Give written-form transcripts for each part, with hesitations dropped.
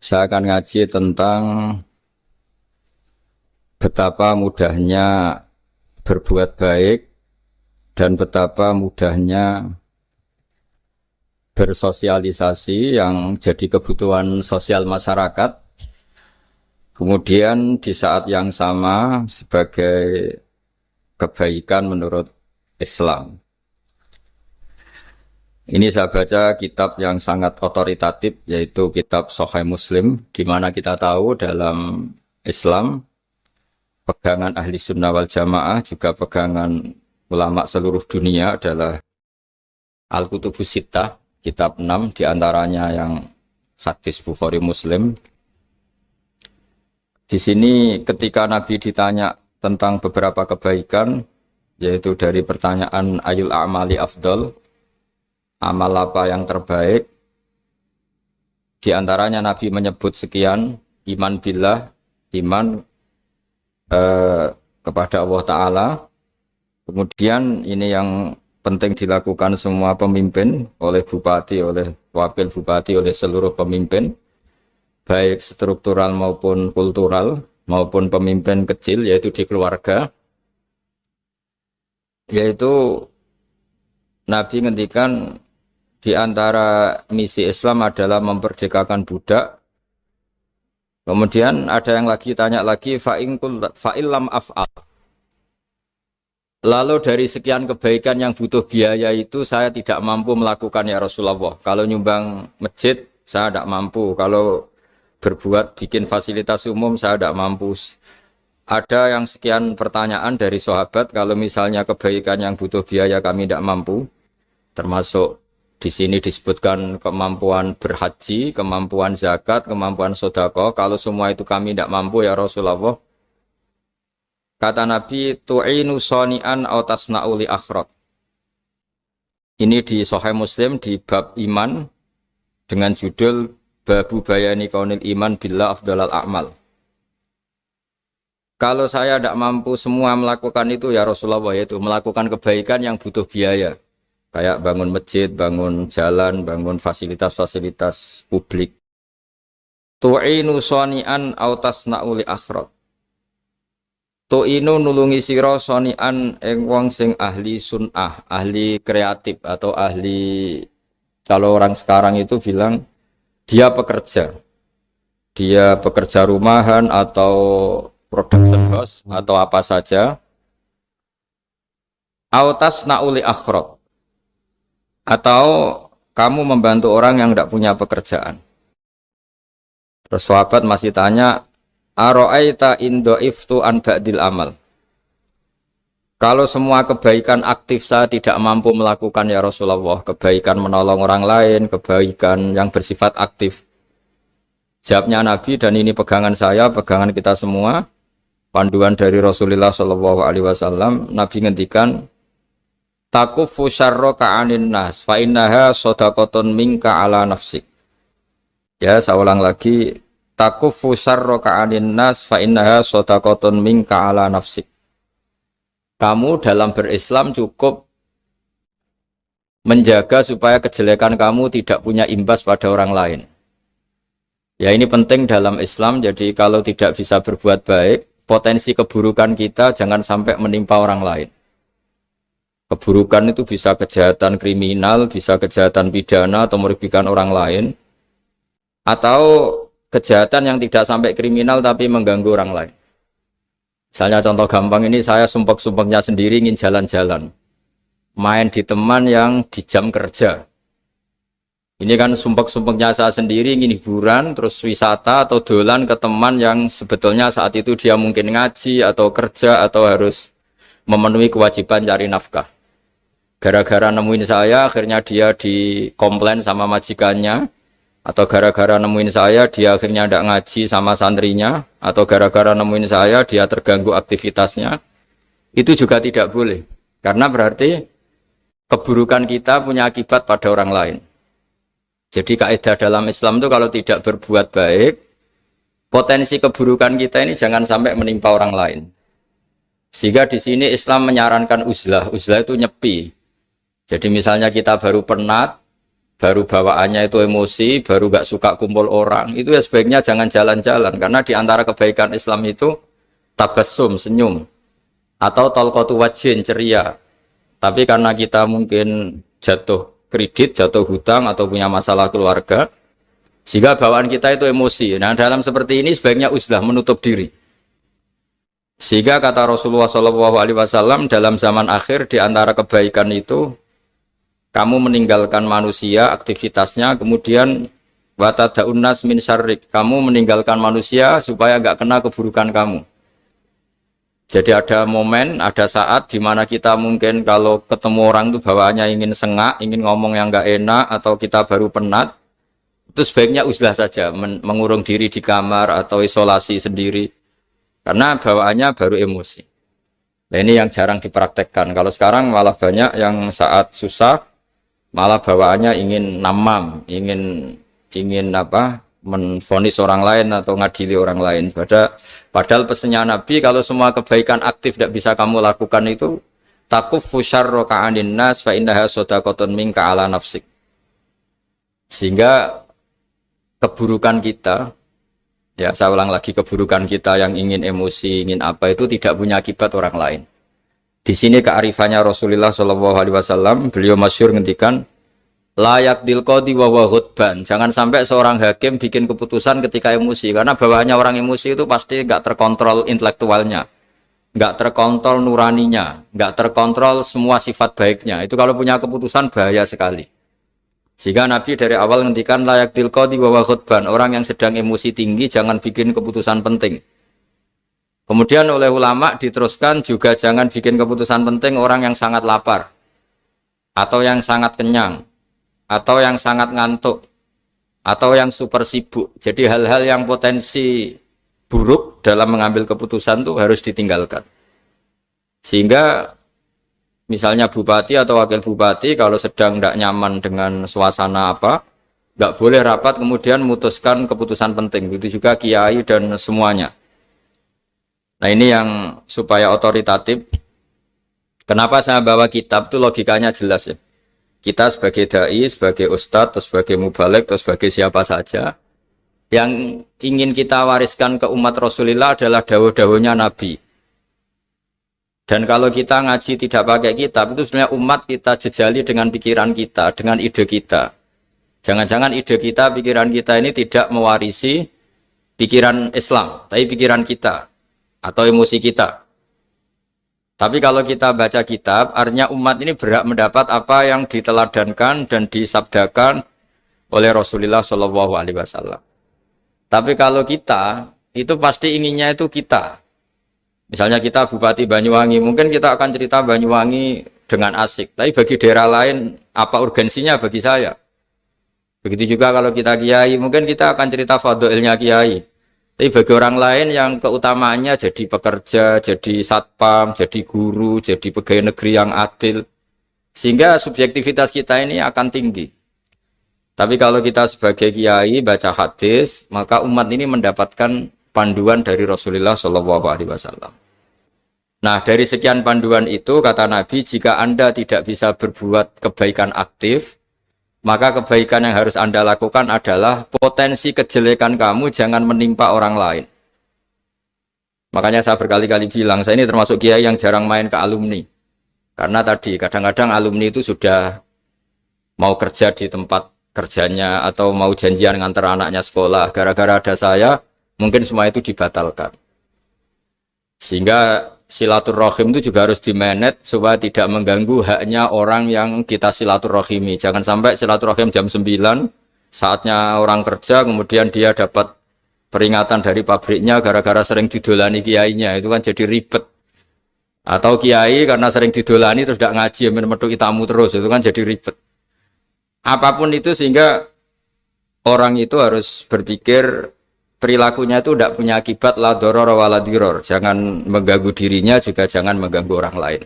Saya akan ngaji tentang betapa mudahnya berbuat baik dan betapa mudahnya bersosialisasi yang jadi kebutuhan sosial masyarakat. Kemudian di saat yang sama sebagai kebaikan menurut Islam. Ini saya baca kitab yang sangat otoritatif, yaitu kitab Sahih Muslim, di mana kita tahu dalam Islam pegangan ahli sunnah wal jamaah, juga pegangan ulama seluruh dunia adalah Al-Kutubus Sittah, kitab 6, diantaranya yang hadis Bukhari Muslim. Di sini ketika Nabi ditanya tentang beberapa kebaikan, yaitu dari pertanyaan ayul a'mali afdol, amal apa yang terbaik, diantaranya Nabi menyebut sekian: iman billah, iman kepada Allah Ta'ala. Kemudian ini yang penting dilakukan semua pemimpin, oleh bupati, oleh wakil bupati, oleh seluruh pemimpin, baik struktural maupun kultural, maupun pemimpin kecil, yaitu di keluarga. Yaitu Nabi ngendikan di antara misi Islam adalah memperdekakan budak. Kemudian ada yang lagi tanya lagi, fa'illam af'al. Lalu dari sekian kebaikan yang butuh biaya itu saya tidak mampu melakukan ya Rasulullah. Kalau nyumbang masjid saya tidak mampu. Kalau berbuat bikin fasilitas umum saya tidak mampu. Ada yang sekian pertanyaan dari sahabat, kalau misalnya kebaikan yang butuh biaya kami tidak mampu, termasuk di sini disebutkan kemampuan berhaji, kemampuan zakat, kemampuan sedekah. Kalau semua itu kami tidak mampu ya Rasulullah. Kata Nabi, tu'inu sani'an aw tasna'u li akhrat. Ini di Sahih Muslim di bab iman dengan judul Babu bayani kaunil iman billah afdalal a'mal. Kalau saya tidak mampu semua melakukan itu ya Rasulullah, yaitu melakukan kebaikan yang butuh biaya. Kayak bangun masjid, bangun jalan, bangun fasilitas-fasilitas publik. Tu'inu sani'an aw tasna'u li akhrat. Tu'inu nulungi sira sani'an ing wong sing ahli sun'ah, ahli kreatif atau ahli, kalau orang sekarang itu bilang dia pekerja. Dia pekerja rumahan atau production house atau apa saja. Aw tasna'u li akhrat. Atau kamu membantu orang yang tidak punya pekerjaan. Terus sahabat masih tanya, aro'aita indo'iftu an ba'dil amal. Kalau semua kebaikan aktif saya tidak mampu melakukan ya Rasulullah, kebaikan menolong orang lain, kebaikan yang bersifat aktif. Jawabnya Nabi, dan ini pegangan saya, pegangan kita semua, panduan dari Rasulullah SAW, Nabi ngendikan, takufu syarroka anin nas fa innaha shadaqatun minka ala nafsik. Ya, saya ulang lagi, takufu syarroka anin nas fa innaha shadaqatun minka ala nafsik. Kamu dalam berislam cukup menjaga supaya kejelekan kamu tidak punya imbas pada orang lain. Ya, ini penting dalam Islam. Jadi kalau tidak bisa berbuat baik, potensi keburukan kita jangan sampai menimpa orang lain. Keburukan itu bisa kejahatan kriminal, bisa kejahatan pidana atau merugikan orang lain, atau kejahatan yang tidak sampai kriminal tapi mengganggu orang lain. Misalnya contoh gampang ini, saya sumpek-sumpeknya sendiri ingin jalan-jalan, main di teman yang di jam kerja. Ini kan sumpek-sumpeknya saya sendiri ingin hiburan, terus wisata atau dolan ke teman yang sebetulnya saat itu dia mungkin ngaji atau kerja atau harus memenuhi kewajiban cari nafkah. Gara-gara nemuin saya, akhirnya dia dikomplain sama majikannya, atau gara-gara nemuin saya, dia akhirnya tidak ngaji sama santrinya, atau gara-gara nemuin saya, dia terganggu aktivitasnya. Itu juga tidak boleh, karena berarti keburukan kita punya akibat pada orang lain. Jadi kaidah dalam Islam itu kalau tidak berbuat baik, potensi keburukan kita ini jangan sampai menimpa orang lain. Sehingga di sini Islam menyarankan uzlah. Uzlah itu nyepi. Jadi misalnya kita baru penat, baru bawaannya itu emosi, baru gak suka kumpul orang, itu ya sebaiknya jangan jalan-jalan, karena di antara kebaikan Islam itu tabassum, senyum, atau talqatu wajhin, ceria. Tapi karena kita mungkin jatuh kredit, jatuh hutang, atau punya masalah keluarga, sehingga bawaan kita itu emosi. Nah, dalam seperti ini sebaiknya uzlah, menutup diri. Sehingga kata Rasulullah SAW dalam zaman akhir di antara kebaikan itu kamu meninggalkan manusia aktivitasnya, kemudian watadaun nas min syarrik, kamu meninggalkan manusia supaya enggak kena keburukan kamu. Jadi ada momen, ada saat di mana kita mungkin kalau ketemu orang itu bawaannya ingin sengak, ingin ngomong yang enggak enak, atau kita baru penat, itu sebaiknya uzlah saja, mengurung diri di kamar atau isolasi sendiri, karena bawaannya baru emosi. Nah, ini yang jarang dipraktekkan. Kalau sekarang malah banyak yang saat susah malah bawaannya ingin namam, ingin apa, menvonis orang lain atau ngadili orang lain. Padahal pesannya Nabi, kalau semua kebaikan aktif tidak bisa kamu lakukan itu, takuffu syarra ka'anin nas fa innaha shadaqatun minka ala nafsik. Sehingga keburukan kita, ya saya ulang lagi, keburukan kita yang ingin emosi, ingin apa, itu tidak punya akibat orang lain. Di sini kearifannya Rasulullah SAW, beliau masyhur ngendikan, layak dilqadi wa ghadban. Jangan sampai seorang hakim bikin keputusan ketika emosi, karena bawaannya orang emosi itu pasti nggak terkontrol intelektualnya, nggak terkontrol nuraninya, nggak terkontrol semua sifat baiknya. Itu kalau punya keputusan bahaya sekali. Sehingga Nabi dari awal ngendikan layak dilqadi wa ghadban. Orang yang sedang emosi tinggi jangan bikin keputusan penting. Kemudian oleh ulama diteruskan juga jangan bikin keputusan penting orang yang sangat lapar, atau yang sangat kenyang, atau yang sangat ngantuk, atau yang super sibuk. Jadi hal-hal yang potensi buruk dalam mengambil keputusan itu harus ditinggalkan. Sehingga misalnya bupati atau wakil bupati kalau sedang tidak nyaman dengan suasana apa, nggak boleh rapat kemudian memutuskan keputusan penting. Begitu juga kiai dan semuanya. Nah, ini yang supaya otoritatif. Kenapa saya bawa kitab itu logikanya jelas ya. Kita sebagai dai, sebagai ustadz, atau sebagai mubalek, atau sebagai siapa saja, yang ingin kita wariskan ke umat Rasulullah adalah dawuh-dawuhnya Nabi. Dan kalau kita ngaji tidak pakai kitab, itu sebenarnya umat kita jejali dengan pikiran kita, dengan ide kita. Jangan-jangan ide kita, pikiran kita ini tidak mewarisi pikiran Islam, tapi pikiran kita atau emosi kita. Tapi kalau kita baca kitab, artinya umat ini berhak mendapat apa yang diteladankan dan disabdakan oleh Rasulullah SAW. Tapi kalau kita, itu pasti inginnya itu kita. Misalnya kita Bupati Banyuwangi, mungkin kita akan cerita Banyuwangi dengan asik. Tapi bagi daerah lain, apa urgensinya bagi saya? Begitu juga kalau kita kiai, mungkin kita akan cerita fadhilnya kiai. Tapi bagi orang lain yang keutamaannya jadi pekerja, jadi satpam, jadi guru, jadi pegawai negeri yang adil. Sehingga subjektivitas kita ini akan tinggi. Tapi kalau kita sebagai kiai baca hadis, maka umat ini mendapatkan panduan dari Rasulullah SAW. Nah, dari sekian panduan itu, kata Nabi, jika Anda tidak bisa berbuat kebaikan aktif, maka kebaikan yang harus Anda lakukan adalah potensi kejelekan kamu jangan menimpa orang lain. Makanya saya berkali-kali bilang, saya ini termasuk kiai yang jarang main ke alumni. Karena tadi, kadang-kadang alumni itu sudah mau kerja di tempat kerjanya, atau mau janjian ngantar anaknya sekolah. Gara-gara ada saya, mungkin semua itu dibatalkan. Sehingga silaturahim itu juga harus dimanage supaya tidak mengganggu haknya orang yang kita silaturahimi. Jangan sampai silaturahim jam 9, saatnya orang kerja, kemudian dia dapat peringatan dari pabriknya gara-gara sering didolani kiainya. Itu kan jadi ribet. Atau kiai karena sering didolani terus tidak ngaji, memetuki tamu terus, itu kan jadi ribet. Apapun itu, sehingga orang itu harus berpikir perilakunya itu tidak punya akibat la doror wa la diror. Jangan mengganggu dirinya, juga jangan mengganggu orang lain.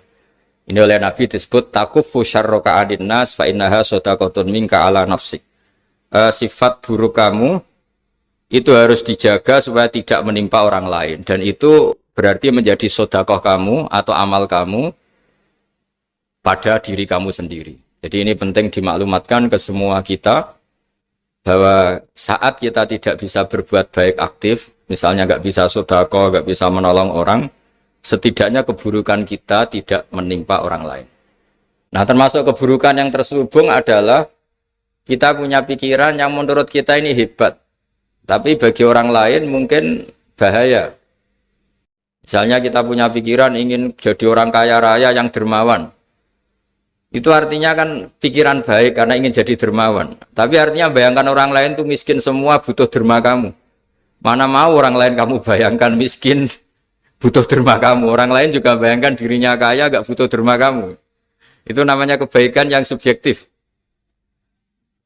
Ini oleh Nabi disebut takuffu syarra ka'adin nas fa innaha shadaqatun minka ala nafsik. Sifat buruk kamu itu harus dijaga supaya tidak menimpa orang lain, dan itu berarti menjadi sedekah kamu atau amal kamu pada diri kamu sendiri. Jadi ini penting dimaklumatkan ke semua kita bahwa saat kita tidak bisa berbuat baik aktif, misalnya nggak bisa sedekah, nggak bisa menolong orang, setidaknya keburukan kita tidak menimpa orang lain. Nah, termasuk keburukan yang terselubung adalah kita punya pikiran yang menurut kita ini hebat, tapi bagi orang lain mungkin bahaya. Misalnya kita punya pikiran ingin jadi orang kaya raya yang dermawan. Itu artinya kan pikiran baik karena ingin jadi dermawan. Tapi artinya bayangkan orang lain tuh miskin semua butuh derma kamu. Mana mau orang lain kamu bayangkan miskin butuh derma kamu. Orang lain juga bayangkan dirinya kaya gak butuh derma kamu. Itu namanya kebaikan yang subjektif.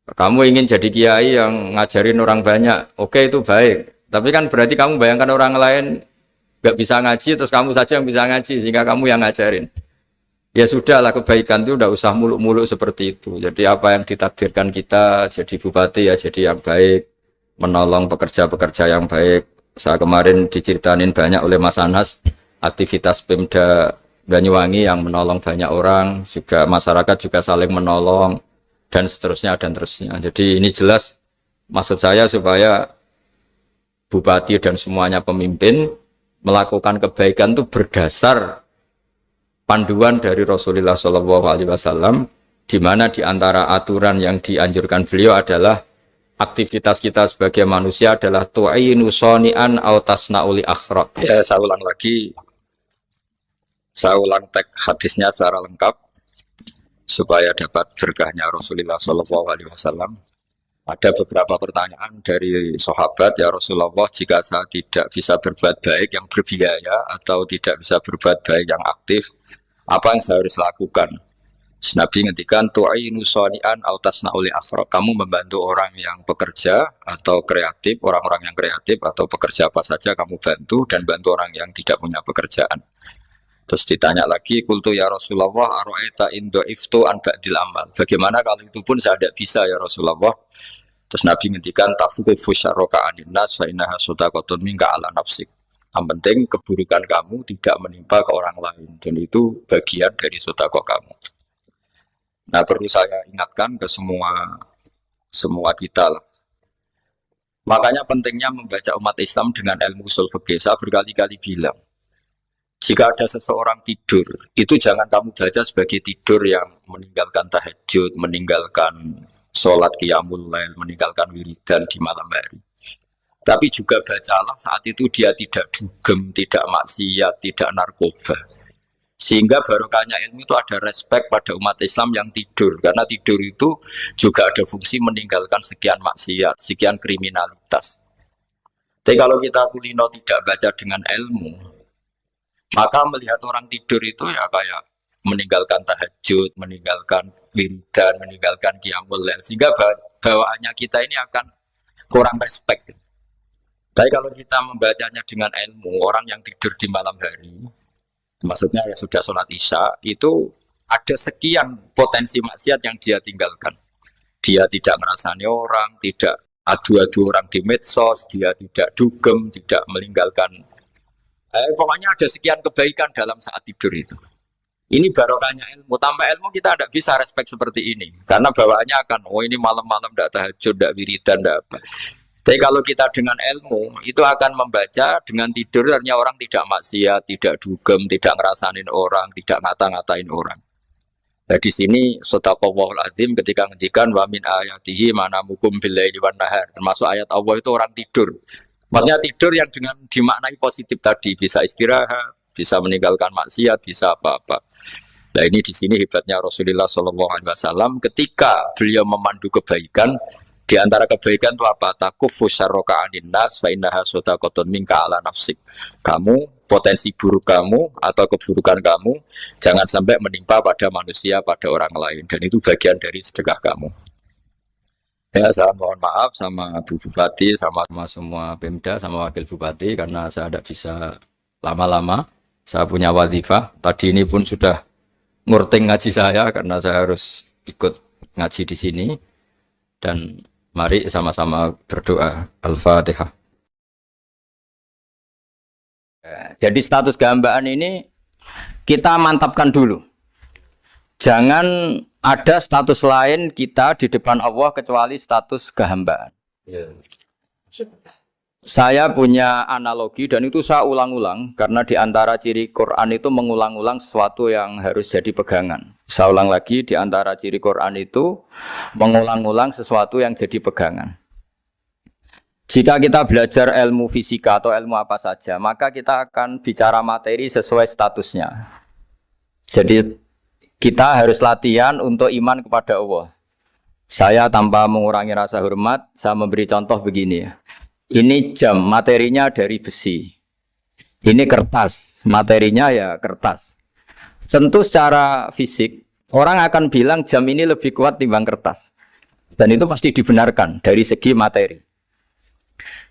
Kamu ingin jadi kiai yang ngajarin orang banyak. Oke, itu baik. Tapi kan berarti kamu bayangkan orang lain gak bisa ngaji terus kamu saja yang bisa ngaji sehingga kamu yang ngajarin. Ya sudahlah, kebaikan itu udah usah muluk-muluk seperti itu. Jadi apa yang ditakdirkan kita jadi bupati ya jadi yang baik, menolong pekerja-pekerja yang baik. Saya kemarin diceritain banyak oleh Mas Anas aktivitas Pemda Banyuwangi yang menolong banyak orang, juga masyarakat juga saling menolong dan seterusnya dan terusnya. Jadi ini jelas maksud saya supaya bupati dan semuanya pemimpin melakukan kebaikan itu berdasar panduan dari Rasulullah SAW, di mana di antara aturan yang dianjurkan beliau adalah aktivitas kita sebagai manusia adalah tu'inu soni'an au tasna'uli akhraq. Ya, saya ulang lagi. Saya ulang teks hadisnya secara lengkap supaya dapat berkahnya Rasulullah SAW. Ada beberapa pertanyaan dari sahabat, ya Rasulullah, jika saya tidak bisa berbuat baik yang berbiaya atau tidak bisa berbuat baik yang aktif, apa yang saya harus lakukan? Nabi ngendikan tu'inu soni'an au tasna'uli asra. Kamu membantu orang yang bekerja atau kreatif, orang-orang yang kreatif atau pekerja apa saja kamu bantu dan bantu orang yang tidak punya pekerjaan. Terus ditanya lagi, qultu ya Rasulullah ara'aita in du'iftu an ba'dil amal. Bagaimana kalau itu pun saya tidak bisa ya Rasulullah? Terus Nabi ngendikan tafuqifu syarraka anin nas fa innaha shadaqatun minka ala nafsik. Yang penting keburukan kamu tidak menimpa ke orang lain dan itu bagian dari sedekah kamu. Nah, perlu saya ingatkan ke semua kita lah. Makanya pentingnya membaca umat Islam dengan ilmu usul fikih. Saya berkali-kali bilang, jika ada seseorang tidur, itu jangan kamu baca sebagai tidur yang meninggalkan tahajud, meninggalkan sholat qiyamul lail, meninggalkan wiridan di malam hari. Tapi juga bacalah saat itu dia tidak dugem, tidak maksiat, tidak narkoba. Sehingga barokahnya ilmu itu ada respek pada umat Islam yang tidur. Karena tidur itu juga ada fungsi meninggalkan sekian maksiat, sekian kriminalitas. Tapi kalau kita kulino tidak baca dengan ilmu, maka melihat orang tidur itu ya kayak meninggalkan tahajud, meninggalkan wiridan, meninggalkan qiyamul lail. Sehingga bawaannya kita ini akan kurang respect. Tapi kalau kita membacanya dengan ilmu, orang yang tidur di malam hari, maksudnya ya sudah sholat isya, itu ada sekian potensi maksiat yang dia tinggalkan. Dia tidak merasani orang, tidak adu-adu orang di medsos, dia tidak dugem, tidak meninggalkan. Pokoknya ada sekian kebaikan dalam saat tidur itu. Ini barokahnya ilmu. Tanpa ilmu kita tidak bisa respect seperti ini. Karena bawaannya akan, oh ini malam-malam tidak tahajud, tidak wiridan, tidak apa. Tapi kalau kita dengan ilmu, itu akan membaca dengan tidur, artinya orang tidak maksiat, tidak dugem, tidak ngerasain orang, tidak ngata-ngatain orang. Nah di sini sadaqallahul azim ketika ngendikan wa min ayatihi manamukum billaili wan nahar. Termasuk ayat Allah itu orang tidur. Maksudnya tidur yang dengan dimaknai positif tadi, bisa istirahat, bisa meninggalkan maksiat, bisa apa-apa. Nah ini di sini hebatnya Rasulullah SAW ketika beliau memandu kebaikan. Di antara kebaikan itu apa? Takufu syarroka anin nas fa innaha shadaqatun minka ala nafsik. Kamu, potensi buruk kamu atau keburukan kamu jangan sampai menimpa pada manusia, pada orang lain. Dan itu bagian dari sedekah kamu. Ya, saya mohon maaf sama Bu Bupati, sama semua Pemda, sama Wakil Bupati karena saya tidak bisa lama-lama. Saya punya wadifah. Tadi ini pun sudah ngurting ngaji saya karena saya harus ikut ngaji di sini. Dan mari sama-sama berdoa. Al-Fatihah. Jadi status kehambaan ini kita mantapkan dulu. Jangan ada status lain kita di depan Allah kecuali status kehambaan. Saya punya analogi dan itu saya ulang-ulang karena di antara ciri Quran itu mengulang-ulang sesuatu yang harus jadi pegangan. Saya ulang lagi, di antara ciri Quran itu mengulang-ulang sesuatu yang jadi pegangan. Jika kita belajar ilmu fisika atau ilmu apa saja, maka kita akan bicara materi sesuai statusnya. Jadi kita harus latihan untuk iman kepada Allah. Saya tanpa mengurangi rasa hormat, saya memberi contoh begini ya. Ini jam, materinya dari besi. Ini kertas, materinya ya kertas. Tentu secara fisik, orang akan bilang jam ini lebih kuat timbang kertas. Dan itu pasti dibenarkan dari segi materi.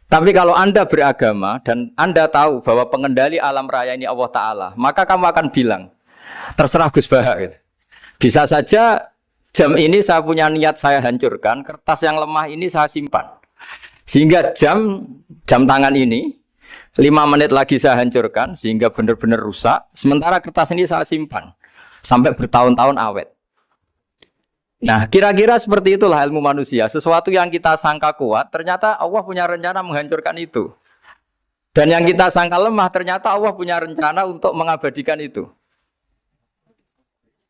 Tapi kalau Anda beragama dan Anda tahu bahwa pengendali alam raya ini Allah Ta'ala, maka kamu akan bilang, terserah Gus Baha. Gitu. Bisa saja jam ini saya punya niat saya hancurkan, kertas yang lemah ini saya simpan. Sehingga jam tangan ini 5 menit lagi saya hancurkan sehingga benar-benar rusak. Sementara kertas ini saya simpan sampai bertahun-tahun awet. Nah, kira-kira seperti itulah ilmu manusia. Sesuatu yang kita sangka kuat, ternyata Allah punya rencana menghancurkan itu. Dan yang kita sangka lemah, ternyata Allah punya rencana untuk mengabadikan itu.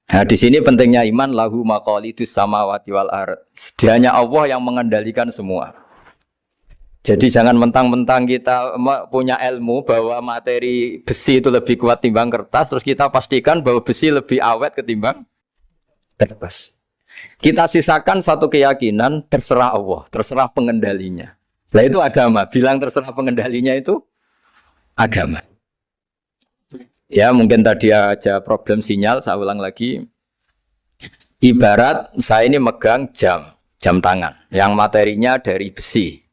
Nah, di sini pentingnya iman, lahu maqalidus samawati wal ardh. Hanya Allah yang mengendalikan semua. Jadi jangan mentang-mentang kita punya ilmu bahwa materi besi itu lebih kuat timbang kertas, terus kita pastikan bahwa besi lebih awet ketimbang kertas. Kita sisakan satu keyakinan, terserah Allah, terserah pengendalinya. Nah itu agama, bilang terserah pengendalinya itu agama. Ya mungkin tadi aja problem sinyal, saya ulang lagi. Ibarat saya ini megang jam tangan, yang materinya dari besi.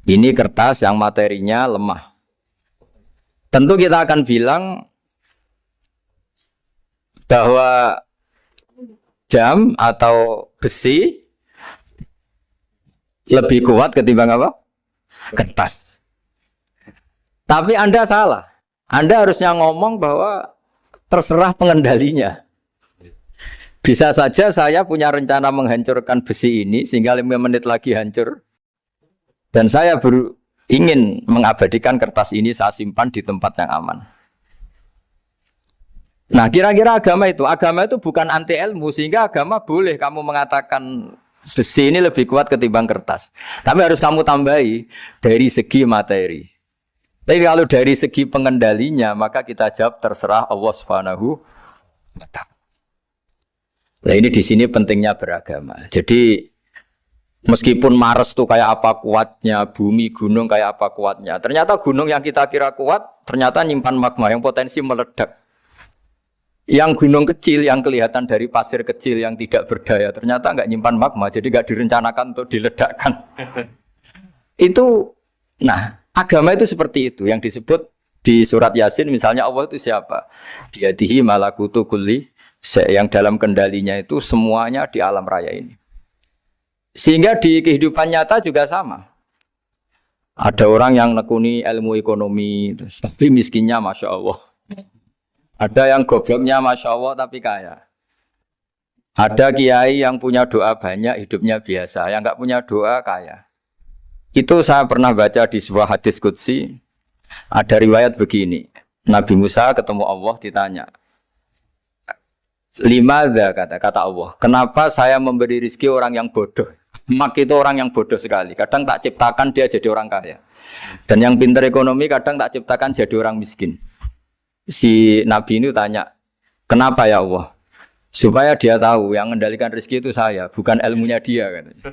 Ini kertas yang materinya lemah. Tentu kita akan bilang bahwa jam atau besi lebih kuat ketimbang apa? Kertas. Tapi Anda salah. Anda harusnya ngomong bahwa terserah pengendalinya. Bisa saja saya punya rencana menghancurkan besi ini sehingga 5 menit lagi hancur. Dan saya ingin mengabadikan kertas ini saya simpan di tempat yang aman. Nah kira-kira agama itu bukan anti ilmu. Sehingga agama boleh kamu mengatakan besi ini lebih kuat ketimbang kertas. Tapi harus kamu tambahi dari segi materi. Tapi kalau dari segi pengendalinya maka kita jawab terserah Allah Subhanahu wa ta'ala. Nah ini di sini pentingnya beragama. Jadi meskipun Mars tuh kayak apa kuatnya, bumi, gunung kayak apa kuatnya. Ternyata gunung yang kita kira kuat, ternyata nyimpan magma yang potensi meledak. Yang gunung kecil, yang kelihatan dari pasir kecil yang tidak berdaya, ternyata nggak nyimpan magma, jadi nggak direncanakan untuk diledakkan. Itu, nah agama itu seperti itu, yang disebut di surat Yasin misalnya Allah itu siapa? Biyadihi malakutu kulli, yang dalam kendalinya itu semuanya di alam raya ini. Sehingga di kehidupan nyata juga sama. Ada orang yang nekuni ilmu ekonomi, tapi miskinnya Masya Allah. Ada yang gobloknya Masya Allah tapi kaya. Ada kiai yang punya doa banyak, hidupnya biasa. Yang nggak punya doa kaya. Itu saya pernah baca di sebuah hadis qudsi. Ada riwayat begini. Nabi Musa ketemu Allah ditanya. Limadza kata Allah. Kenapa saya memberi rezeki orang yang bodoh? Mak itu orang yang bodoh sekali. Kadang tak ciptakan dia jadi orang kaya. Dan yang pintar ekonomi kadang tak ciptakan jadi orang miskin. Si Nabi ini tanya, kenapa ya Allah? Supaya dia tahu yang mengendalikan rezeki itu saya, bukan ilmunya dia. Katanya.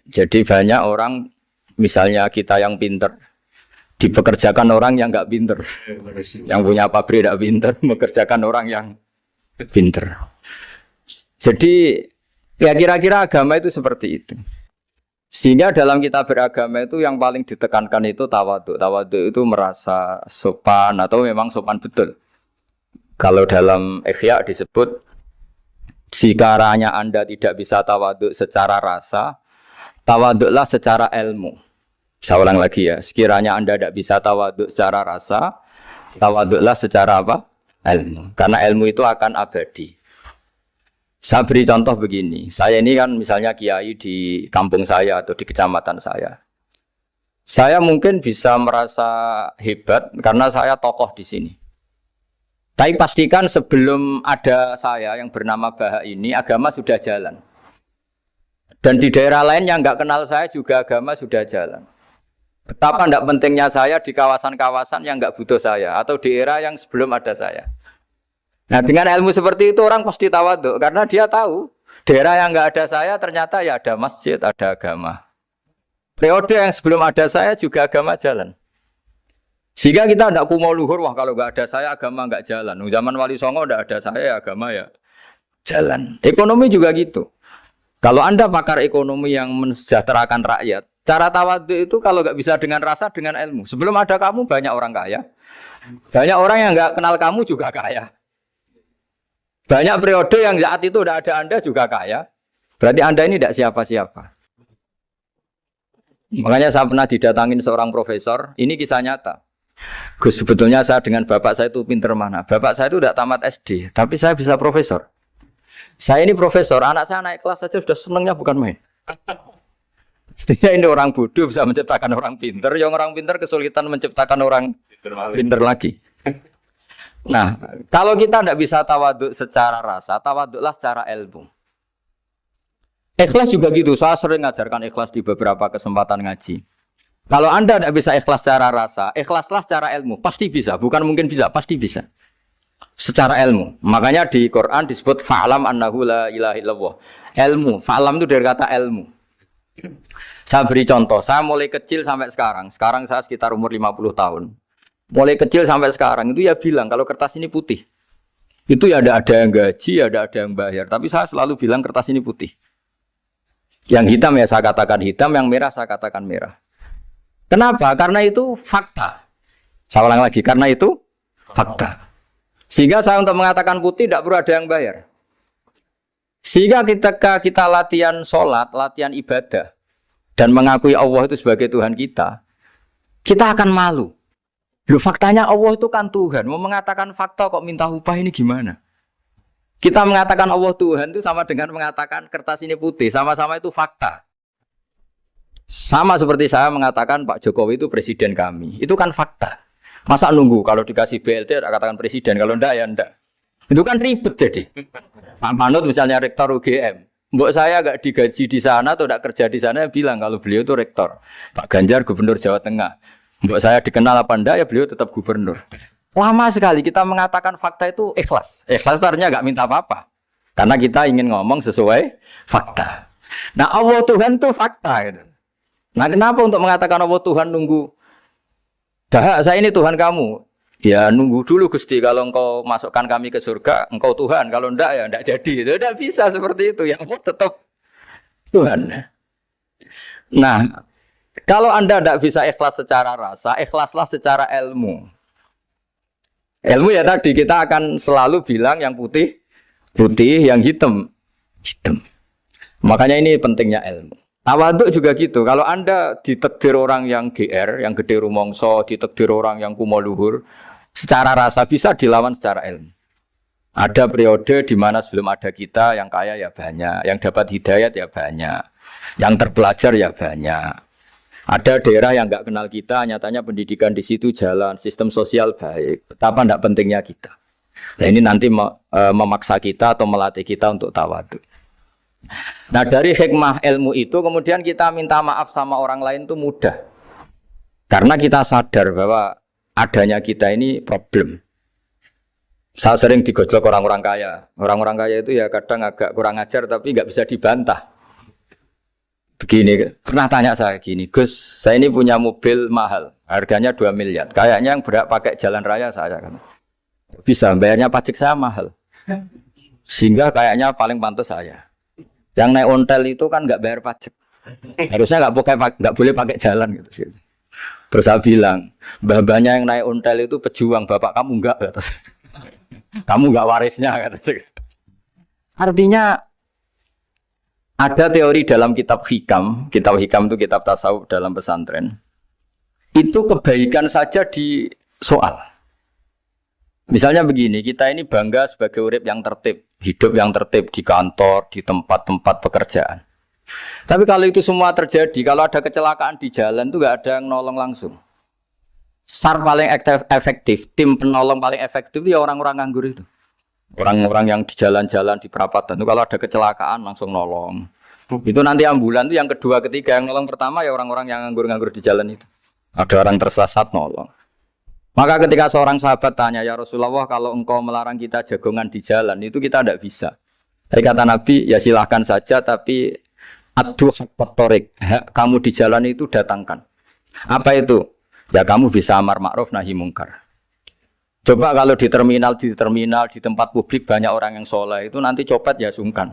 Jadi banyak orang, misalnya kita yang pintar, dipekerjakan orang yang nggak pintar. Yang punya pabrik tidak pintar, mengerjakan orang yang pintar. Jadi ya kira-kira agama itu seperti itu. Sehingga dalam kita beragama itu yang paling ditekankan itu tawadhu. Tawadhu itu merasa sopan atau memang sopan betul. Kalau dalam Ihya disebut sekiranya Anda tidak bisa tawadhu secara rasa, tawadhulah secara ilmu. Saya ulang lagi ya, sekiranya Anda tidak bisa tawadhu secara rasa, tawadhulah secara apa? Ilmu. Karena ilmu itu akan abadi. Saya beri contoh begini. Saya ini kan misalnya kiai di kampung saya atau di kecamatan saya. Saya mungkin bisa merasa hebat karena saya tokoh di sini. Tapi pastikan sebelum ada saya yang bernama Baha ini, agama sudah jalan. Dan di daerah lain yang nggak kenal saya juga agama sudah jalan. Betapa tidak pentingnya saya di kawasan-kawasan yang nggak butuh saya atau di era yang sebelum ada saya. Nah dengan ilmu seperti itu orang pasti tawaduk karena dia tahu daerah yang nggak ada saya ternyata ya ada masjid, ada agama. Periode yang sebelum ada saya juga agama jalan. Sehingga kita tidak kumo luhur, wah kalau nggak ada saya agama nggak jalan. Zaman Wali Songo tidak ada saya agama ya jalan. Ekonomi juga gitu. Kalau Anda pakar ekonomi yang mensejahterakan rakyat, cara tawaduk itu kalau nggak bisa dengan rasa, dengan ilmu. Sebelum ada kamu banyak orang kaya. Banyak orang yang nggak kenal kamu juga kaya. Banyak periode yang saat itu udah ada Anda juga kaya. Berarti Anda ini tidak siapa-siapa. Makanya saya pernah didatangin seorang profesor, ini kisah nyata. Gus, sebetulnya saya dengan bapak saya itu pinter mana? Bapak saya itu tidak tamat SD, tapi saya bisa profesor. Saya ini profesor, anak saya naik kelas saja sudah senangnya bukan main. Setidaknya ini orang bodoh bisa menciptakan orang pinter, yang orang pinter kesulitan menciptakan orang pinter lagi. Nah, kalau kita tidak bisa tawaduk secara rasa, tawaduklah secara ilmu. Ikhlas juga gitu, saya sering ngajarkan ikhlas di beberapa kesempatan ngaji. Kalau Anda tidak bisa ikhlas secara rasa, ikhlaslah secara ilmu, pasti bisa, bukan mungkin bisa, pasti bisa. Secara ilmu, makanya di Quran disebut fa'lam annahu la ilaha illallah. Ilmu, fa'lam itu dari kata ilmu. Saya beri contoh, saya mulai kecil sampai sekarang saya sekitar umur 50 tahun. Mulai kecil sampai sekarang itu ya bilang kalau kertas ini putih. Itu ya ada yang gaji, ada yang bayar, tapi saya selalu bilang kertas ini putih. Yang hitam ya saya katakan hitam, yang merah saya katakan merah. Kenapa? Karena itu fakta. Saya ulang lagi, karena itu fakta. Sehingga saya untuk mengatakan putih tidak perlu ada yang bayar. Sehingga ketika kita latihan sholat, latihan ibadah, dan mengakui Allah itu sebagai Tuhan kita akan malu. Loh, faktanya Allah itu kan Tuhan. Mau mengatakan fakta kok minta upah ini gimana? Kita mengatakan Allah Tuhan itu sama dengan mengatakan kertas ini putih. Sama-sama itu fakta. Sama seperti saya mengatakan Pak Jokowi itu presiden kami. Itu kan fakta. Masa nunggu kalau dikasih BLT katakan presiden. Kalau enggak ya enggak. Itu kan ribet jadi. Pak Manut misalnya rektor UGM. Mbok saya enggak digaji di sana atau enggak kerja di sana bilang kalau beliau itu rektor. Pak Ganjar gubernur Jawa Tengah. Mbok saya dikenal apa enggak ya beliau tetap gubernur. Lama sekali kita mengatakan fakta itu ikhlas. Ikhlas itu artinya enggak minta apa-apa. Karena kita ingin ngomong sesuai fakta. Nah Allah Tuhan itu fakta. Gitu. Nah kenapa untuk mengatakan Allah Tuhan nunggu? Dah saya ini Tuhan kamu. Ya nunggu dulu Gusti. Kalau engkau masukkan kami ke surga, engkau Tuhan. Kalau enggak ya enggak jadi. Itu enggak bisa seperti itu. Ya Allah tetap Tuhan. Nah kalau Anda enggak bisa ikhlas secara rasa, ikhlaslah secara ilmu. Ilmu ya tadi kita akan selalu bilang yang putih, putih, yang hitam, hitam. Makanya ini pentingnya ilmu. Tawaduk juga gitu. Kalau Anda ditakdir orang yang GR, yang gede rumongso, ditakdir orang yang kumo luhur, secara rasa bisa dilawan secara ilmu. Ada periode di mana sebelum ada kita yang kaya ya banyak, yang dapat hidayat ya banyak, yang terpelajar ya banyak. Ada daerah yang nggak kenal kita, nyatanya pendidikan di situ jalan, sistem sosial baik. Betapa tidak pentingnya kita. Nah ini nanti memaksa kita atau melatih kita untuk tawaduk. Nah dari hikmah ilmu itu kemudian kita minta maaf sama orang lain itu mudah. Karena kita sadar bahwa adanya kita ini problem. Saya sering digojlok orang-orang kaya. Orang-orang kaya itu ya kadang agak kurang ajar tapi nggak bisa dibantah. Begini, pernah tanya saya gini, Gus, saya ini punya mobil mahal, harganya 2 miliar. Kayaknya yang berak pakai jalan raya saya kan. Bisa, bayarnya pajak saya mahal. Sehingga kayaknya paling pantas saya. Yang naik ontel itu kan nggak bayar pajak. Harusnya nggak boleh pakai jalan gitu. Terus saya bilang, mbah-mbahnya yang naik ontel itu pejuang, bapak kamu enggak. Kamu enggak warisnya. Artinya, ada teori dalam kitab hikam itu kitab tasawuf dalam pesantren. Itu kebaikan saja di soal. Misalnya begini, kita ini bangga sebagai urip yang tertib, hidup yang tertib di kantor, di tempat-tempat pekerjaan. Tapi kalau itu semua terjadi, kalau ada kecelakaan di jalan itu nggak ada yang nolong langsung. SAR paling efektif, tim penolong paling efektif ya orang-orang nganggur itu. Orang-orang yang di jalan-jalan di perapatan itu kalau ada kecelakaan langsung nolong. Itu nanti ambulan itu yang kedua, ketiga, yang nolong pertama ya orang-orang yang nganggur-nganggur di jalan itu. Ada orang tersesat nolong. Maka ketika seorang sahabat tanya, ya Rasulullah, kalau engkau melarang kita jagongan di jalan, itu kita tidak bisa. Jadi kata Nabi, ya silahkan saja, tapi adu hak torik, kamu di jalan itu datangkan. Apa itu? Ya kamu bisa amar ma'ruf nahi mungkar. Coba kalau di terminal, di tempat publik banyak orang yang soleh, itu nanti copet ya sungkan.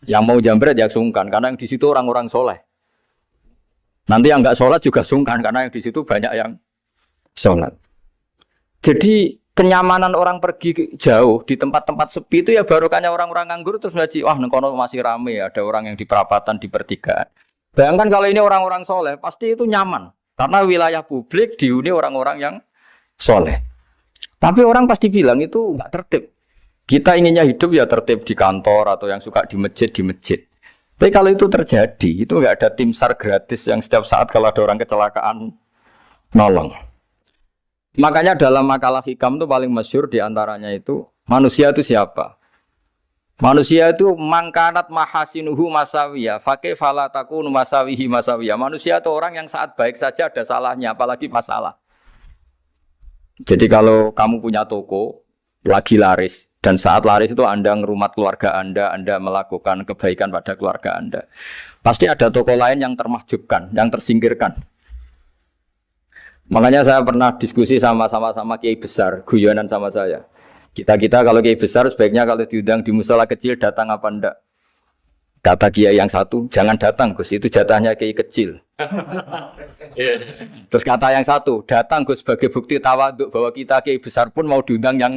Yang mau jambret ya sungkan, karena yang di situ orang-orang soleh. Nanti yang nggak sholat juga sungkan, karena yang di situ banyak yang sholat. Jadi kenyamanan orang pergi jauh di tempat-tempat sepi itu ya barokahnya orang-orang nganggur terus ngaji, wah nengkono masih rame, ada orang yang di perapatan, di pertigaan. Bayangkan kalau ini orang-orang soleh, pasti itu nyaman. Karena wilayah publik dihuni orang-orang yang soleh. Tapi orang pasti bilang itu nggak tertib. Kita inginnya hidup ya tertib di kantor atau yang suka di masjid, di masjid. Tapi kalau itu terjadi, itu nggak ada tim SAR gratis yang setiap saat kalau ada orang kecelakaan nolong. Makanya dalam makalah hikam itu paling masyhur diantaranya itu manusia itu siapa? Manusia itu mangkanat mahasinuhu masawiyah, fakih falatakun masawihi masawiyah. Manusia itu orang yang saat baik saja ada salahnya, apalagi masalah. Jadi kalau kamu punya toko lagi laris dan saat laris itu Anda ngerumat keluarga Anda melakukan kebaikan pada keluarga Anda, pasti ada toko lain yang termahjubkan, yang tersingkirkan. Makanya saya pernah diskusi sama kiai besar, guyonan sama saya. Kita kalau kiai besar sebaiknya kalau diundang di musala kecil datang apa enggak? Kata kiai yang satu, jangan datang Gus, itu jatahnya kiai kecil. Terus kata yang satu, datang Gus sebagai bukti tawaduk bahwa kita kiai besar pun mau diundang yang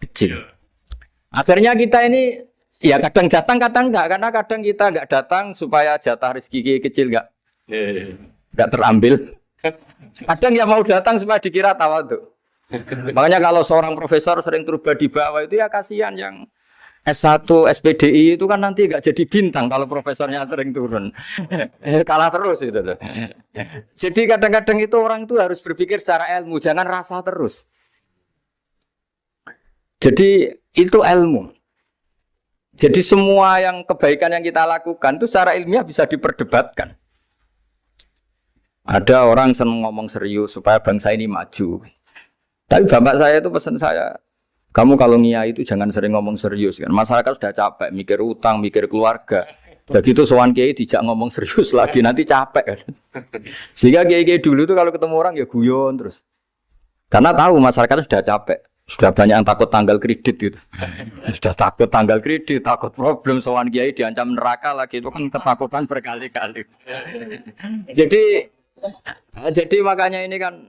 kecil. Akhirnya kita ini ya kadang datang kadang enggak, karena kadang kita enggak datang supaya jatah rezeki kiai kecil enggak terambil. Kadang yang mau datang supaya dikira tawaduk. Makanya kalau seorang profesor sering turba di bawah itu ya kasihan yang S1, SPDI itu kan nanti enggak jadi bintang kalau profesornya sering turun. Kalah terus itu. Jadi kadang-kadang itu orang itu harus berpikir secara ilmu, jangan rasa terus. Jadi itu ilmu. Jadi semua yang kebaikan yang kita lakukan itu secara ilmiah bisa diperdebatkan. Ada orang senang ngomong serius supaya bangsa ini maju. Tapi bapak saya itu pesan saya, kamu kalau ngiyai itu jangan sering ngomong serius kan. Masyarakat sudah capek mikir utang, mikir keluarga. Jadi itu sowan kiai tidak ngomong serius lagi nanti capek kan. Sehingga kiai dulu itu kalau ketemu orang ya guyon terus. Karena tahu masyarakat sudah capek. Sudah banyak yang takut tanggal kredit gitu. Sudah takut tanggal kredit, takut problem sowan kiai diancam neraka lagi, itu kan ketakutan berkali-kali. Jadi makanya ini kan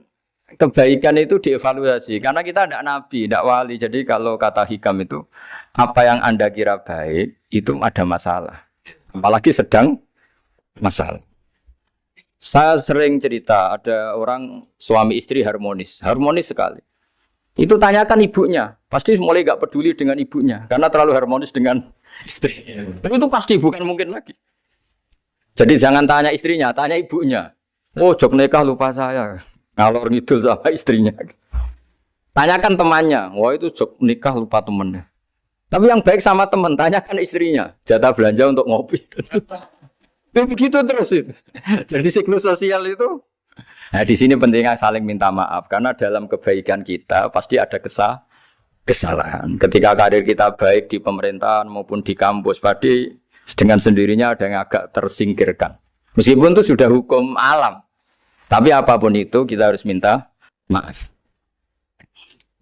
kebaikan itu dievaluasi karena kita tidak nabi, tidak wali. Jadi kalau kata hikam itu apa yang Anda kira baik itu ada masalah. Apalagi sedang masalah. Saya sering cerita ada orang suami istri harmonis sekali. Itu tanyakan ibunya, pasti mulai gak peduli dengan ibunya karena terlalu harmonis dengan istri. Tapi itu pasti bukan mungkin lagi. Jadi jangan tanya istrinya, tanya ibunya. Oh, jok nikah lupa saya. Ngalor ngidul sama istrinya. Tanyakan temannya. Wah, itu jok nikah lupa temennya. Tapi yang baik sama teman, tanyakan istrinya. Jatah belanja untuk ngopi. Begitu terus itu. Jadi siklus sosial itu. Nah, di sini pentingnya saling minta maaf. Karena dalam kebaikan kita pasti ada kesalahan. Ketika karir kita baik di pemerintahan maupun di kampus, pasti dengan sendirinya ada yang agak tersingkirkan. Meskipun itu sudah hukum alam. Tapi apapun itu kita harus minta maaf.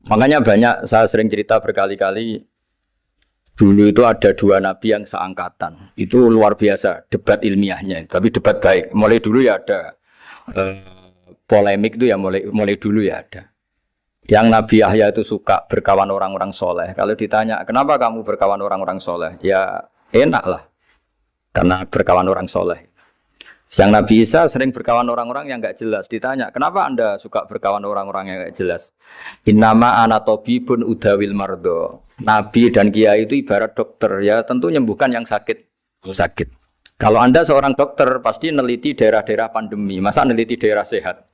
Makanya banyak saya sering cerita berkali-kali. Dulu itu ada dua nabi yang seangkatan. Itu luar biasa debat ilmiahnya. Tapi debat baik. Mulai dulu ya ada polemik itu ya mulai dulu ya ada. Yang Nabi Yahya itu suka berkawan orang-orang soleh. Kalau ditanya kenapa kamu berkawan orang-orang soleh? Ya enak lah. Karena berkawan orang soleh. Yang Nabi Isa sering berkawan orang-orang yang nggak jelas. Ditanya, kenapa Anda suka berkawan orang-orang yang nggak jelas? Innama ana tabibun udawil mardo. Nabi dan kiai itu ibarat dokter, ya tentu menyembuhkan yang sakit. Sakit. Kalau Anda seorang dokter, pasti neliti daerah-daerah pandemi. Masa neliti daerah sehat?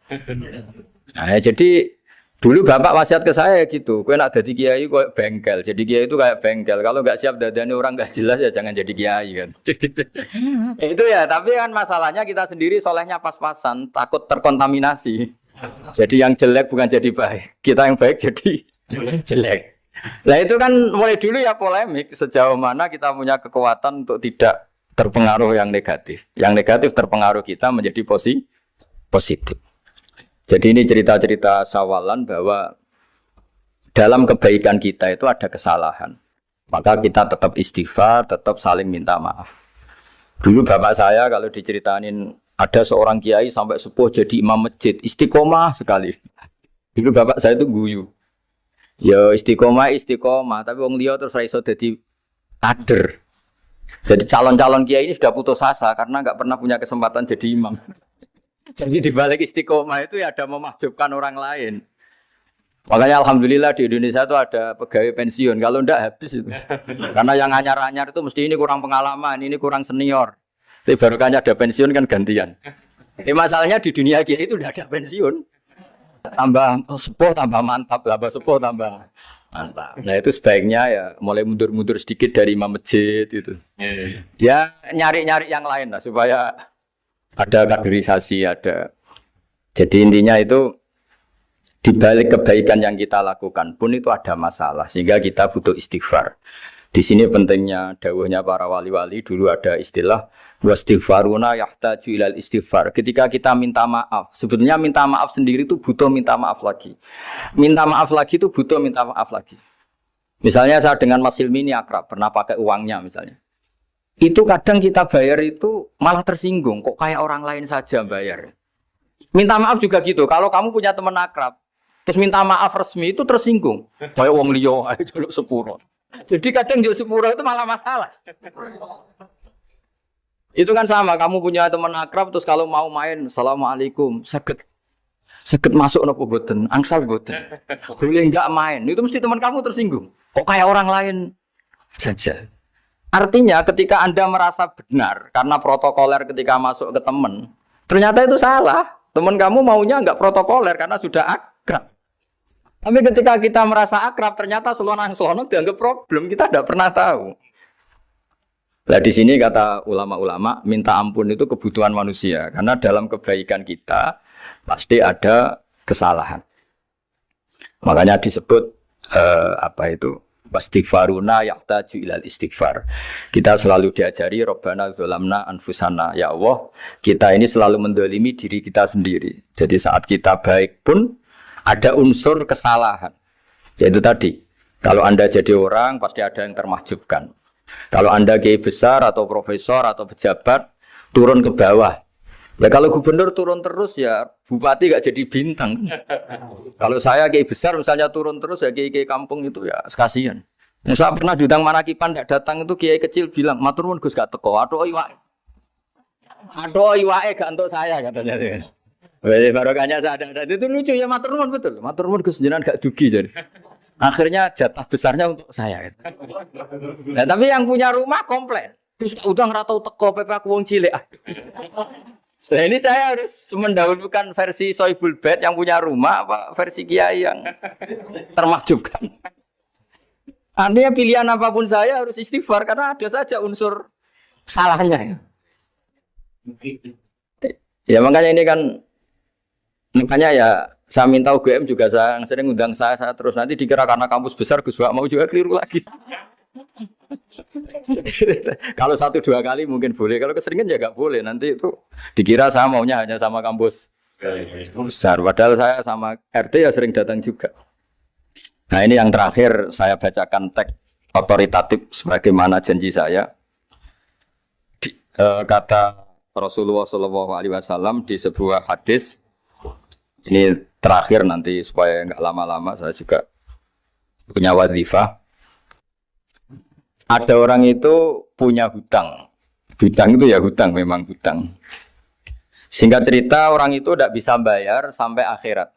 Nah, jadi dulu bapak wasiat ke saya gitu, kue nak jadi kiai kue bengkel, jadi kiai itu kayak bengkel. Kalau nggak siap dadani orang nggak jelas ya jangan jadi kiai kan. Itu ya, tapi kan masalahnya kita sendiri solehnya pas-pasan, takut terkontaminasi. Jadi yang jelek bukan jadi baik, kita yang baik jadi jelek. Nah itu kan mulai dulu ya polemik sejauh mana kita punya kekuatan untuk tidak terpengaruh yang negatif. Yang negatif terpengaruh kita menjadi positif. Jadi ini cerita-cerita sawalan bahwa dalam kebaikan kita itu ada kesalahan. Maka kita tetap istighfar, tetap saling minta maaf. Dulu bapak saya kalau diceritain ada seorang kiai sampai sepuh jadi imam masjid, istiqomah sekali. Dulu bapak saya itu guyu. Ya istiqomah, tapi wong liya terus ra iso dadi kader. Jadi calon-calon kiai ini sudah putus asa karena nggak pernah punya kesempatan jadi imam. Jadi di balik istiqomah itu ya ada memahjubkan orang lain. Makanya alhamdulillah di Indonesia itu ada pegawai pensiun. Kalau enggak habis itu. Karena yang anyar-anyar itu mesti ini kurang pengalaman, ini kurang senior. Tapi barokahnya ada pensiun kan gantian. Masalahnya di dunia kiai itu udah ada pensiun. Tambah sepuh tambah mantap, tambah sepuh tambah mantap. Nah itu sebaiknya ya mulai mundur-mundur sedikit dari imam masjid itu. Ya nyari-nyari yang lain lah supaya ada kaderisasi, ada. Jadi intinya itu di balik kebaikan yang kita lakukan pun itu ada masalah sehingga kita butuh istighfar. Di sini pentingnya dawuhnya para wali-wali, dulu ada istilah wastighfaruna yahtaju ilal istighfar. Ketika kita minta maaf, sebetulnya minta maaf sendiri itu butuh minta maaf lagi. Minta maaf lagi itu butuh minta maaf lagi. Misalnya saya dengan Mas Hilmi ini akrab, pernah pakai uangnya misalnya. Itu kadang kita bayar itu malah tersinggung, kok kayak orang lain saja bayar. Minta maaf juga gitu, kalau kamu punya teman akrab, terus minta maaf resmi itu tersinggung. Kayak wong liya ae jaluk sepuro. Jadi kadang jaluk sepuro itu malah masalah. Itu kan sama, kamu punya teman akrab terus kalau mau main, assalamualaikum, sakit masuk nopo boten, angsal boten. Boleh enggak main, itu mesti teman kamu tersinggung. Kok kayak orang lain saja. Artinya ketika Anda merasa benar karena protokoler ketika masuk ke teman, ternyata itu salah. Teman kamu maunya enggak protokoler karena sudah akrab. Tapi ketika kita merasa akrab, ternyata selonang-selonang dianggap problem, kita tidak pernah tahu. Nah di sini kata ulama-ulama, minta ampun itu kebutuhan manusia. Karena dalam kebaikan kita, pasti ada kesalahan. Makanya disebut, wastighfaruna yahtaju ilal istighfar. Kita selalu diajari, Rabbana zolamna anfusana. Ya Allah, kita ini selalu mendolimi diri kita sendiri. Jadi saat kita baik pun, ada unsur kesalahan. Yaitu tadi, kalau Anda jadi orang, pasti ada yang termahjubkan. Kalau Anda kiai besar atau profesor atau pejabat, turun ke bawah. Ya kalau gubernur turun terus ya bupati gak jadi bintang. Kalau saya kiai besar misalnya turun terus ya kiai kampung itu ya kasihan. Saya pernah diundang Manakipan tidak datang itu kiai kecil bilang, matur nuwun Gus gak teko. Aduh iwake gak untuk saya katanya. Barokahnya saya ada. Itu lucu ya matur nuwun betul. Matur nuwun Gus jenengan gak dugi jadi. Akhirnya jatah besarnya untuk saya. Nah, tapi yang punya rumah komplain. Gus udah ngeratau teko PP aku wong cilik. Nah ini saya harus mendahulukan versi Soibul Bed yang punya rumah apa versi Kiai yang termakjubkan. Artinya pilihan apapun saya harus istighfar karena ada saja unsur salahnya. Ya makanya ini kan makanya ya saya minta UGM juga saya sering undang saya terus nanti dikira karena kampus besar Gus Wak mau juga keliru lagi. Kalau 1-2 kali mungkin boleh, kalau keseringan ya nggak boleh. Nanti itu dikira saya maunya hanya sama kampus besar, padahal saya sama RT ya sering datang juga. Nah ini yang terakhir saya bacakan teks otoritatif sebagaimana janji saya. Kata Rasulullah SAW di sebuah hadis. Ini terakhir nanti supaya nggak lama-lama saya juga punya wadhifah. Ada orang itu punya hutang. Hutang itu ya hutang, memang hutang. Singkat cerita orang itu tidak bisa bayar sampai akhirat.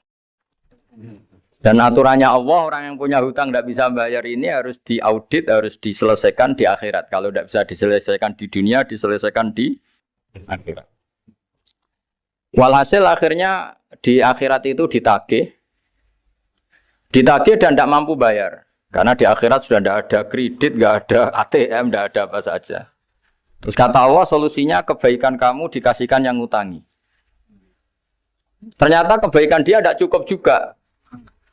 Dan aturannya Allah, orang yang punya hutang tidak bisa bayar ini harus diaudit, harus diselesaikan di akhirat. Kalau tidak bisa diselesaikan di dunia, diselesaikan di akhirat. Walhasil akhirnya di akhirat itu ditagih dan tidak mampu bayar. Karena di akhirat sudah tidak ada kredit, tidak ada ATM, tidak ada apa saja. Terus kata Allah, solusinya kebaikan kamu dikasihkan yang ngutangi. Ternyata kebaikan dia tidak cukup juga.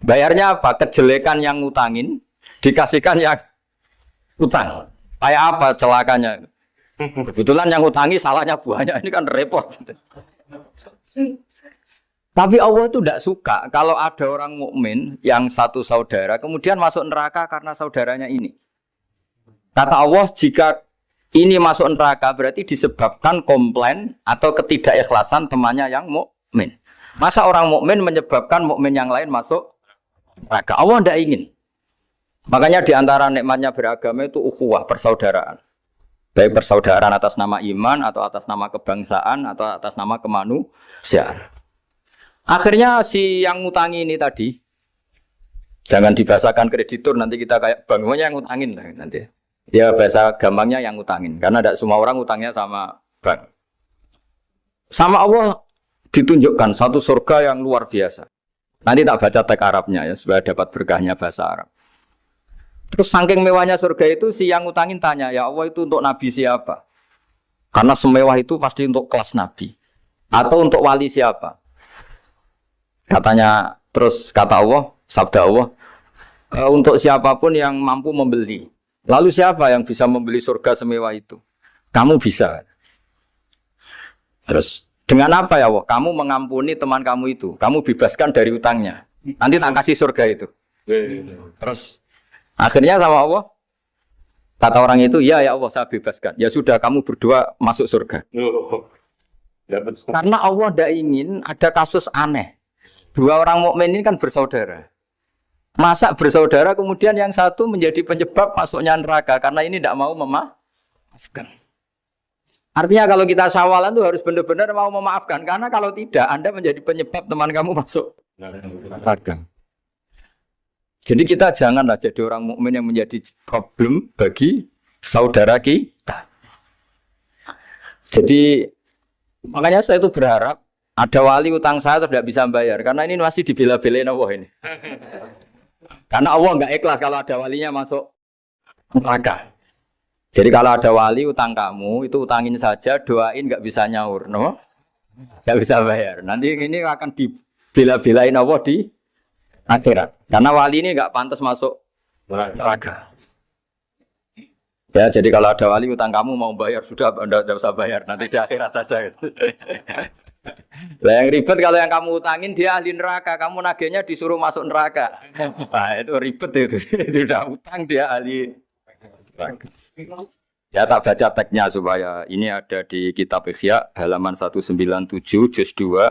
Bayarnya apa? Kejelekan yang ngutangin dikasihkan yang utang. Kayak apa celakanya? Kebetulan yang ngutangi salahnya buahnya, ini kan repot. Tapi Allah itu tidak suka kalau ada orang mukmin yang satu saudara kemudian masuk neraka karena saudaranya ini. Kata Allah, jika ini masuk neraka berarti disebabkan komplain atau ketidakikhlasan temannya yang mukmin. Masa orang mukmin menyebabkan mukmin yang lain masuk neraka? Allah tidak ingin. Makanya di antara nikmatnya beragama itu ukhuwah, persaudaraan. Baik persaudaraan atas nama iman atau atas nama kebangsaan atau atas nama kemanusiaan. Akhirnya si yang ngutangi ini tadi, jangan dibahasakan kreditur, nanti kita kayak bangunnya yang ngutangin nanti. Ya bahasa gampangnya yang ngutangin, karena tidak semua orang ngutangnya sama bank. Sama Allah ditunjukkan satu surga yang luar biasa. Nanti tak baca teks Arabnya ya, supaya dapat berkahnya bahasa Arab. Terus saking mewahnya surga itu, si yang ngutangin tanya, ya Allah itu untuk nabi siapa? Karena semewah itu pasti untuk kelas nabi. Atau untuk wali siapa? Katanya, terus kata Allah, sabda Allah, untuk siapapun yang mampu membeli. Lalu siapa yang bisa membeli surga semewah itu? Kamu bisa. Terus, dengan apa ya Allah? Kamu mengampuni teman kamu itu. Kamu bebaskan dari utangnya. Nanti tak kasih surga itu. Terus, akhirnya sama Allah, kata orang itu, ya Allah saya bebaskan. Ya sudah, kamu berdua masuk surga. Karena Allah tidak ingin ada kasus aneh. Dua orang mukmin ini kan bersaudara. Masa bersaudara kemudian yang satu menjadi penyebab masuknya neraka karena ini tidak mau memaafkan. Artinya kalau kita syawalan itu harus benar-benar mau memaafkan, karena kalau tidak Anda menjadi penyebab teman kamu masuk neraka. Jadi kita janganlah jadi orang mukmin yang menjadi problem bagi saudara kita. Jadi makanya saya itu berharap ada wali utang saya tidak bisa bayar, karena ini masih dibela-belain Allah ini. Karena Allah nggak ikhlas kalau ada walinya masuk neraka. Jadi kalau ada wali utang kamu, itu utangin saja, doain nggak bisa nyaur, no? Nggak bisa bayar. Nanti ini akan dibela-belain Allah di akhirat. Karena wali ini nggak pantas masuk neraka. Ya, jadi kalau ada wali utang kamu mau bayar, sudah Anda tidak usah bayar, nanti di akhirat saja. Lah yang ribet kalau yang kamu utangin dia ahli neraka, kamu nagihnya disuruh masuk neraka. Nah, itu ribet itu. Sudah utang dia ahli neraka. Ya tak baca teksnya supaya ini ada di kitab Ihya halaman 197 juz 2.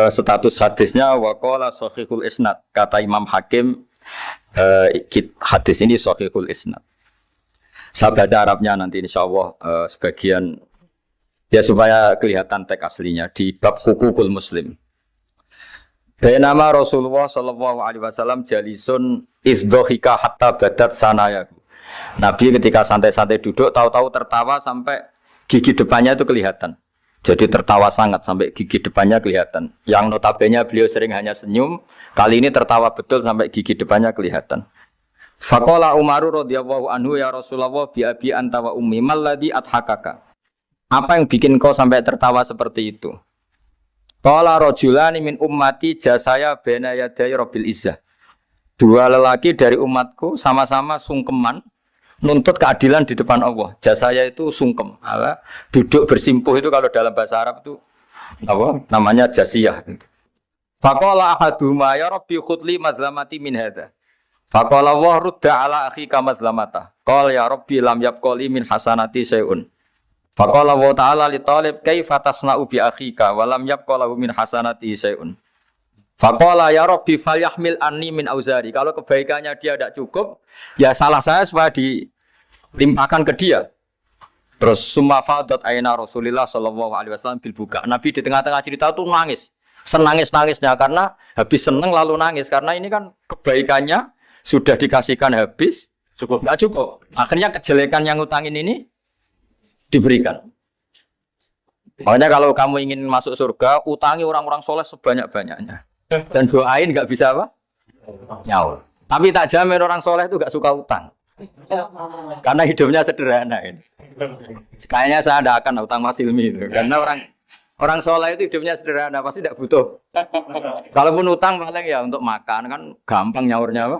Status hadisnya waqala shahihul isnad. Kata Imam Hakim hadis ini shahihul isnad. Saya baca Arabnya nanti insyaallah sebagian ya supaya kelihatan teks aslinya di bab hukukul muslim. Nama Rasulullah sallallahu alaihi wasallam jalisun izdhika hatta badat sanayahu. Nabi ketika santai-santai duduk tahu-tahu tertawa sampai gigi depannya itu kelihatan. Jadi tertawa sangat sampai gigi depannya kelihatan. Yang notabene beliau sering hanya senyum, kali ini tertawa betul sampai gigi depannya kelihatan. Faqala Umar radhiyallahu anhu ya Rasulullah bi abi anta wa ummi malladhi adhakaka. Apa yang bikin kau sampai tertawa seperti itu? Qala rajulani min ummati jasaya baina yaday rabbil izzah. Dua lelaki dari umatku sama-sama sungkeman nuntut keadilan di depan Allah. Jasaya itu sungkem, duduk bersimpuh itu kalau dalam bahasa Arab itu apa? Namanya jasiyah. Faqala ahaduhuma ya rabbi khudli madlamati min hadza. Faqala wa rudda ala akhika madlamata. Qala ya rabbi lam yabqali min hasanati syai'un. Faqala wa ta'ala li talib kaifa tasna'u bi akhika wa lam yabqa lahu min hasanati syai'un. Faqala ya rabbi falyahmil anni min auzari. Kalau kebaikannya dia tidak cukup, ya salah saya supaya dilimpahkan ke dia. Terus summa fadat aina Rasulillah sallallahu alaihi wasallam bil buka. Nabi di tengah-tengah cerita tuh nangis. Senangis-nangisnya karena habis seneng lalu nangis karena ini kan kebaikannya sudah dikasihkan habis cukup enggak cukup. Akhirnya kejelekan yang utangin ini diberikan. Makanya kalau kamu ingin masuk surga, utangi orang-orang soleh sebanyak-banyaknya. Dan doain nggak bisa apa? Nyaur. Tapi tak jamin orang soleh itu nggak suka utang. Karena hidupnya sederhana ini. Kayaknya saya tidak akan utang Mas Ilmi itu. Karena orang soleh itu hidupnya sederhana, pasti tidak butuh. Kalaupun utang paling ya untuk makan kan gampang nyaurnya apa?